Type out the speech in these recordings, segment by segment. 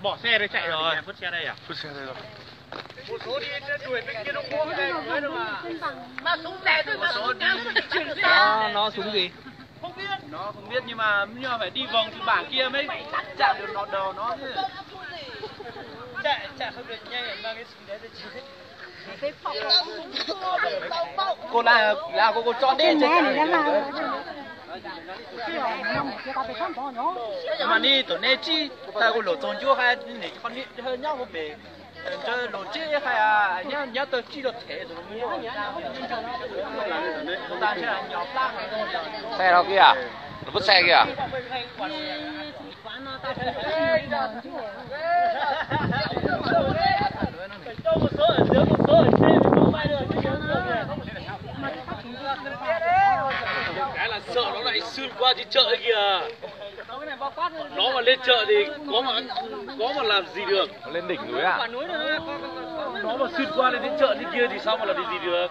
bỏ xe rồi chạy rồi. Vứt xe đây à? Vứt xe đây rồi. Một số đi đuổi bên kia nó mua cái này nữa mà súng rẻ rồi mà số đi chuyển xe. Nó súng gì? Không biết. Nó không biết nhưng mà phải đi vòng từ bảng kia mới chạm được nó đầu nó chứ. Chạy không được nhanh mang cái súng đấy để cô là cô chọn đi mà đi tổ này chi ta cô lộ trốn chưa hay này con đi hơi nhau một bề cho lộ chi hay nhớ tôi chi được thế rồi Xe đâu kia à? Nó vứt xe kìa. Cái là sợ nó lại xuyên qua đi chợ kìa. Nó mà lên chợ thì có mà làm gì được. Nó lên đỉnh núi à? Nó mà xuyên qua lên đến chợ đi kia thì sao mà làm gì được.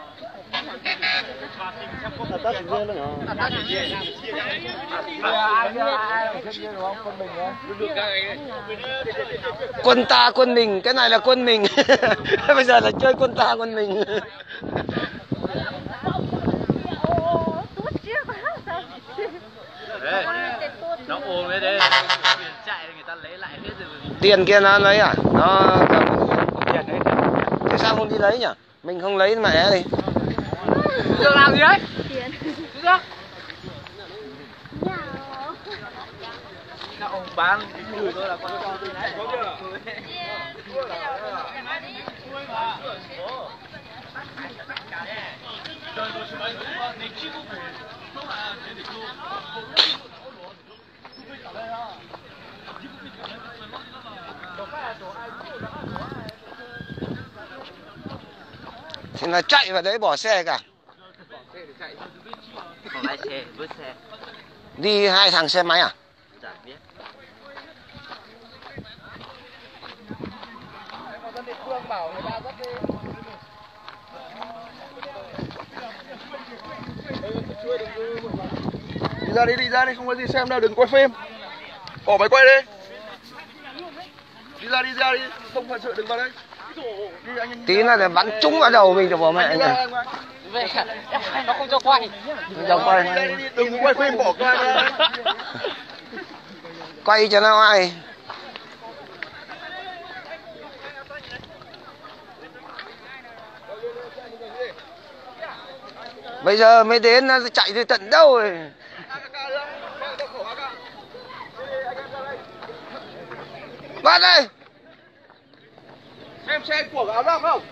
Quân ta quân mình, cái này là quân mình. Bây giờ là chơi quân ta quân mình. Đấy, nó ồn lên đây, chạy người ta lấy lại hết rồi. Tiền kia nó lấy à? Nó thế sao không đi lấy nhỉ? Mình không lấy mẹ đi. Được làm gì đấy? Tiền. Được. Các ông bán người tôi là con cho tôi đấy. Có chưa? Thì là chạy vào đấy bỏ xe cả. Không lái xe, vứt xe. Đi hai thằng xe máy à? Chả biết. Đi ra đi, không có gì xem đâu, đừng quay phim. Bỏ máy quay đi. Đi ra đi, không thật sự đừng vào đây. Đi, Tí là để bắn trúng vào đầu mình cho bỏ mẹ nhỉ. Về nó không cho quay. Không cho quay. Đừng quay phim, bỏ qua ra. Quay cho nó ai. Bây giờ mới đến nó chạy tới tận đâu rồi. Bắt đây. Xem xe của áo lông không?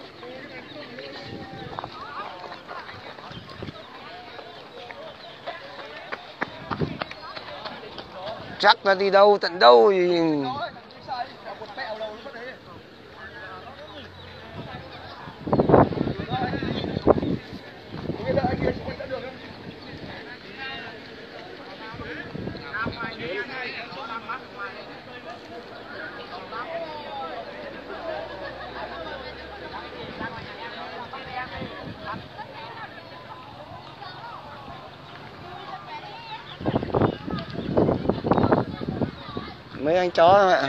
Chắc là đi đâu tận đâu thì... Mấy anh chó ạ.